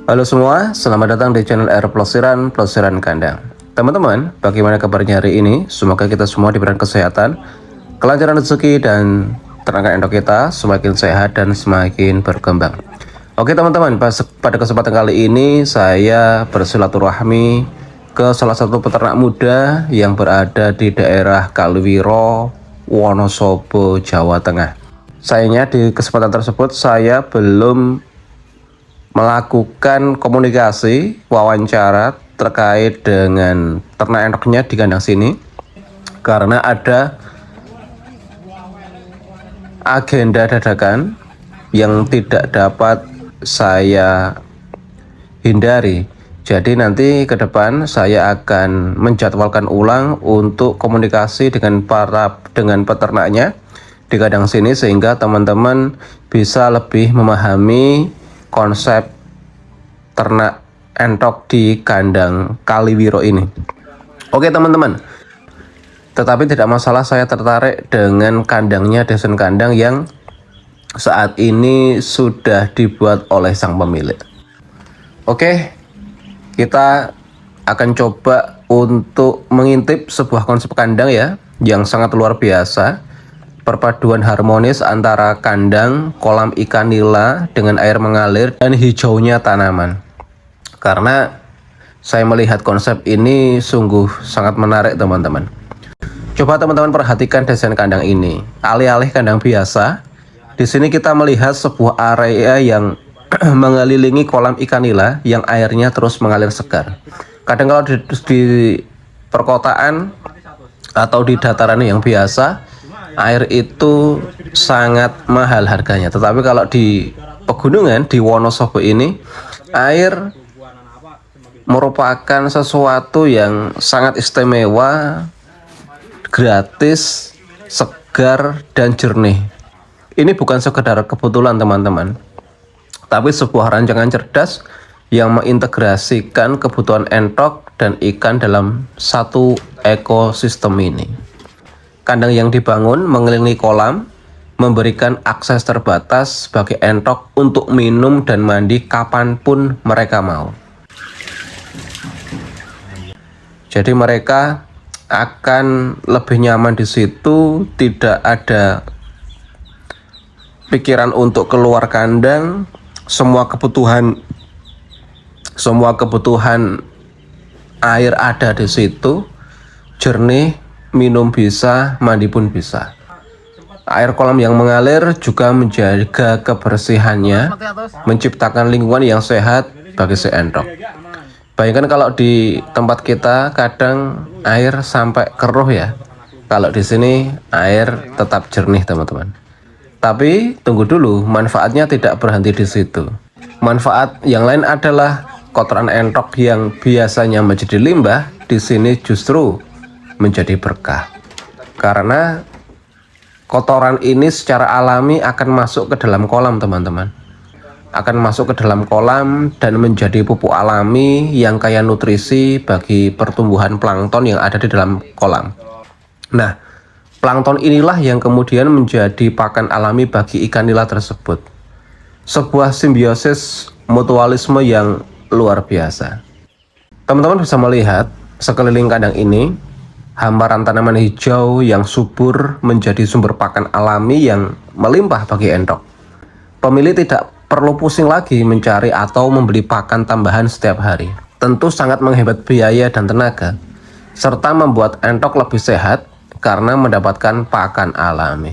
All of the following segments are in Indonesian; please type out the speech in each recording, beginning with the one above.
Halo semua, selamat datang di channel R Pelesiran Kandang. Teman-teman, bagaimana kabarnya hari ini? Semoga kita semua diberikan kesehatan, kelancaran rezeki, dan ternak endok kita semakin sehat dan semakin berkembang. Oke teman-teman, pada kesempatan kali ini saya bersilaturahmi ke salah satu peternak muda yang berada di daerah Kaliwiro, Wonosobo, Jawa Tengah. Sayangnya di kesempatan tersebut saya belum melakukan komunikasi wawancara terkait dengan ternak endoknya di kandang sini karena ada agenda dadakan yang tidak dapat saya hindari. Jadi nanti ke depan saya akan menjadwalkan ulang untuk komunikasi dengan peternaknya di kandang sini sehingga teman-teman bisa lebih memahami konsep ternak entok di kandang Kaliwiro ini. Oke teman-teman, tetapi tidak masalah saya tertarik dengan kandangnya, desain kandang yang saat ini sudah dibuat oleh sang pemilik. Oke, kita akan coba untuk mengintip sebuah konsep kandang ya yang sangat luar biasa. Perpaduan harmonis antara kandang, kolam ikan nila dengan air mengalir dan hijaunya tanaman. Karena saya melihat konsep ini sungguh sangat menarik teman-teman. Coba teman-teman perhatikan desain kandang ini. Alih-alih kandang biasa, di sini kita melihat sebuah area yang mengelilingi kolam ikan nila yang airnya terus mengalir segar. Kadang kalau di perkotaan atau di dataran yang biasa, air itu sangat mahal harganya. Tetapi kalau di pegunungan di Wonosobo ini, air merupakan sesuatu yang sangat istimewa, gratis, segar, dan jernih. Ini bukan sekedar kebetulan teman-teman, tapi sebuah rancangan cerdas yang mengintegrasikan kebutuhan entok dan ikan dalam satu ekosistem ini. Kandang yang dibangun mengelilingi kolam memberikan akses terbatas bagi entok untuk minum dan mandi kapanpun mereka mau. Jadi mereka akan lebih nyaman di situ, tidak ada pikiran untuk keluar kandang. Semua kebutuhan air ada di situ, jernih, minum bisa, mandi pun bisa. Air kolam yang mengalir juga menjaga kebersihannya, menciptakan lingkungan yang sehat bagi si entok. Bayangkan kalau di tempat kita kadang air sampai keruh ya. Kalau di sini air tetap jernih teman-teman. Tapi tunggu dulu, manfaatnya tidak berhenti di situ. Manfaat yang lain adalah kotoran entok yang biasanya menjadi limbah di sini justru menjadi berkah. Karena kotoran ini secara alami akan masuk ke dalam kolam teman-teman. Akan masuk ke dalam kolam dan menjadi pupuk alami yang kaya nutrisi bagi pertumbuhan plankton yang ada di dalam kolam. Nah, plankton inilah yang kemudian menjadi pakan alami bagi ikan nila tersebut. Sebuah simbiosis mutualisme yang luar biasa. Teman-teman bisa melihat sekeliling kandang ini, hamparan tanaman hijau yang subur menjadi sumber pakan alami yang melimpah bagi entok. Pemilik tidak perlu pusing lagi mencari atau membeli pakan tambahan setiap hari. Tentu sangat menghemat biaya dan tenaga, serta membuat entok lebih sehat karena mendapatkan pakan alami.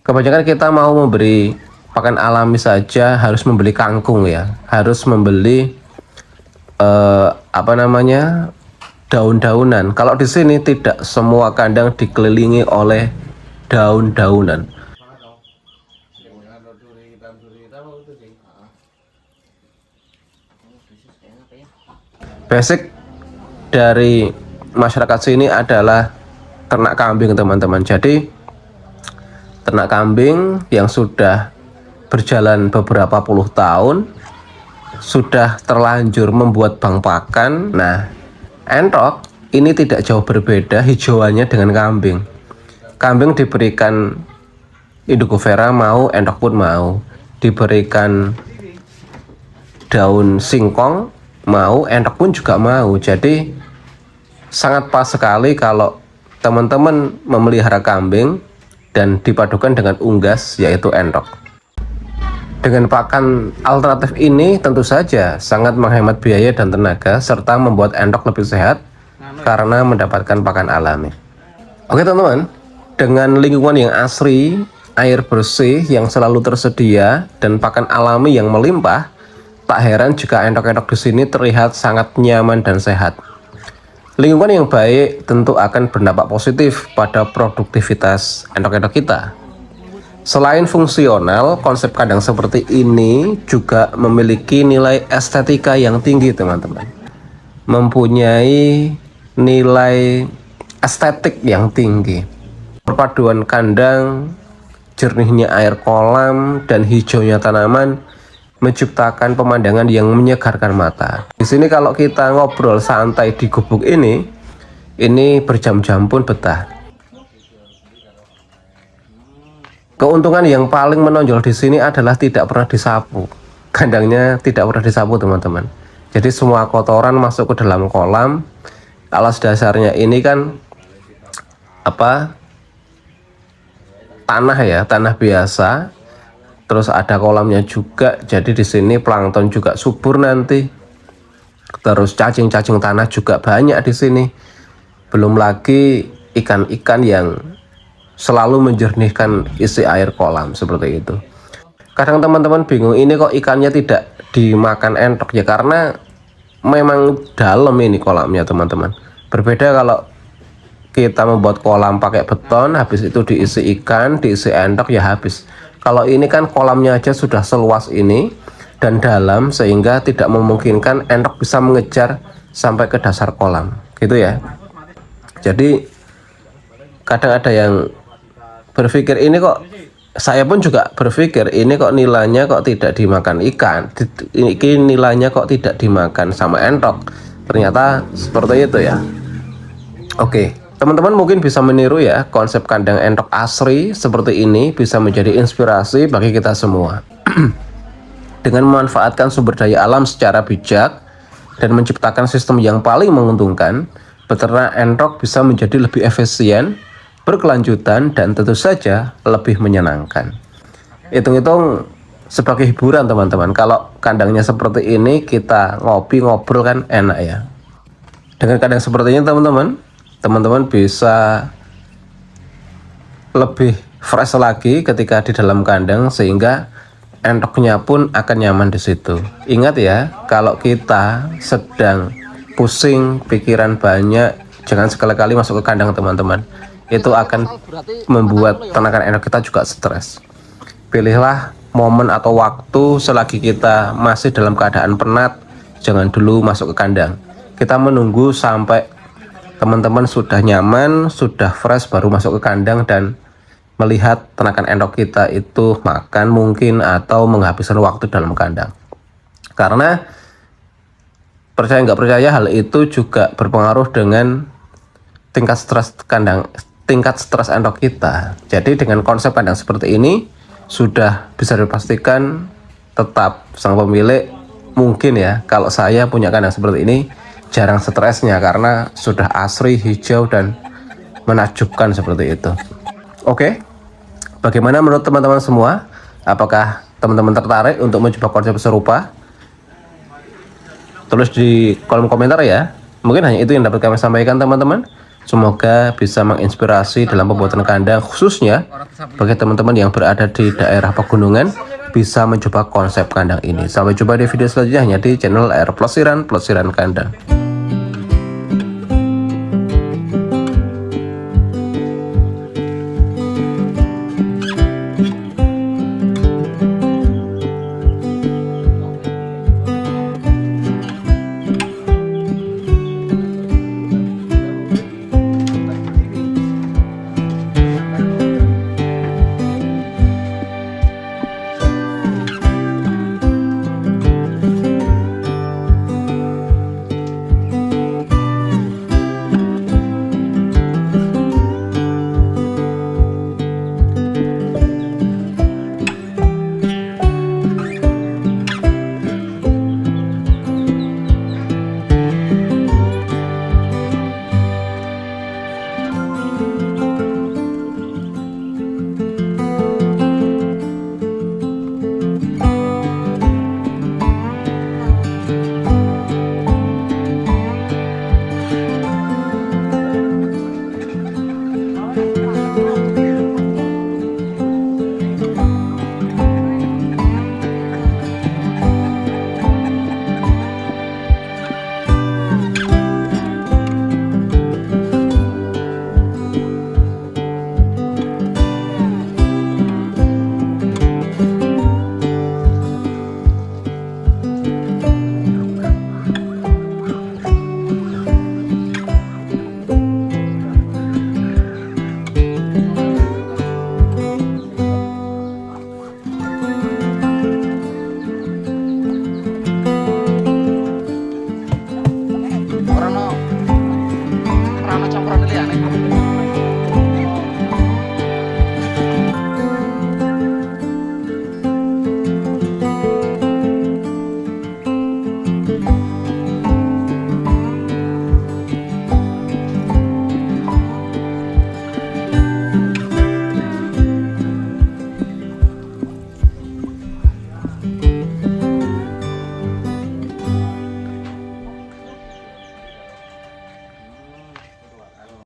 Kebanyakan kita mau memberi pakan alami saja harus membeli kangkung ya, harus membeli daun-daunan. Kalau di sini tidak semua kandang dikelilingi oleh daun-daunan. Basic dari masyarakat sini adalah ternak kambing teman-teman. Jadi ternak kambing yang sudah berjalan beberapa puluh tahun sudah terlanjur membuat bank pakan. Nah, entok ini tidak jauh berbeda hijauannya dengan kambing. Kambing diberikan Indogofera mau, entok pun mau. Diberikan daun singkong mau, entok pun juga mau. Jadi sangat pas sekali kalau teman-teman memelihara kambing dan dipadukan dengan unggas yaitu entok. Dengan pakan alternatif ini tentu saja sangat menghemat biaya dan tenaga serta membuat entok lebih sehat karena mendapatkan pakan alami. Oke teman-teman, dengan lingkungan yang asri, air bersih yang selalu tersedia dan pakan alami yang melimpah, tak heran jika entok-entok di sini terlihat sangat nyaman dan sehat. Lingkungan yang baik tentu akan berdampak positif pada produktivitas entok-entok kita. Selain fungsional, konsep kandang seperti ini juga memiliki nilai estetika yang tinggi teman-teman. Mempunyai nilai estetik yang tinggi. Perpaduan kandang, jernihnya air kolam, dan hijaunya tanaman menciptakan pemandangan yang menyegarkan mata. Di sini kalau kita ngobrol santai di gubuk ini berjam-jam pun betah. Keuntungan yang paling menonjol di sini adalah tidak pernah disapu. Kandangnya tidak pernah disapu teman-teman. Jadi semua kotoran masuk ke dalam kolam. Alas dasarnya ini kan tanah ya, tanah biasa. Terus ada kolamnya juga, jadi di sini plankton juga subur nanti. Terus cacing-cacing tanah juga banyak di sini. Belum lagi ikan-ikan yang selalu menjernihkan isi air kolam seperti itu. Kadang teman-teman bingung, ini kok ikannya tidak dimakan entok ya, karena memang dalam ini kolamnya teman-teman. Berbeda kalau kita membuat kolam pakai beton, habis itu diisi ikan, diisi entok ya habis. Kalau ini kan kolamnya aja sudah seluas ini dan dalam sehingga tidak memungkinkan entok bisa mengejar sampai ke dasar kolam, gitu ya. Jadi kadang ada yang berpikir ini kok, saya pun juga berpikir ini kok nilainya kok tidak dimakan ikan, ini nilainya kok tidak dimakan sama entok. Ternyata seperti itu ya. Oke. Teman-teman mungkin bisa meniru ya konsep kandang entok asri seperti ini, bisa menjadi inspirasi bagi kita semua. Dengan memanfaatkan sumber daya alam secara bijak dan menciptakan sistem yang paling menguntungkan, peternak entok bisa menjadi lebih efisien, berkelanjutan, dan tentu saja lebih menyenangkan. Hitung-hitung sebagai hiburan teman-teman, kalau kandangnya seperti ini kita ngopi ngobrol kan enak ya. Dengan kandang seperti ini teman-teman bisa lebih fresh lagi ketika di dalam kandang sehingga entoknya pun akan nyaman di situ. Ingat ya, kalau kita sedang pusing, pikiran banyak, jangan sekali-kali masuk ke kandang teman-teman. Itu akan membuat tenaga entok kita juga stres. Pilihlah momen atau waktu selagi kita masih dalam keadaan penat, jangan dulu masuk ke kandang. Kita menunggu sampai teman-teman sudah nyaman, sudah fresh baru masuk ke kandang dan melihat tenaga entok kita itu makan mungkin atau menghabiskan waktu dalam kandang. Karena percaya nggak percaya hal itu juga berpengaruh dengan tingkat stres entok kita. Jadi dengan konsep kandang seperti ini sudah bisa dipastikan tetap sang pemilik mungkin ya, kalau saya punya kandang seperti ini jarang stresnya karena sudah asri, hijau, dan menakjubkan seperti itu. Oke, bagaimana menurut teman-teman semua? Apakah teman-teman tertarik untuk mencoba konsep serupa? Tulis di kolom komentar ya. Mungkin hanya itu yang dapat kami sampaikan teman-teman. Semoga bisa menginspirasi dalam pembuatan kandang, khususnya bagi teman-teman yang berada di daerah pegunungan bisa mencoba konsep kandang ini. Sampai jumpa di video selanjutnya hanya di channel Air Pelesiran Kandang.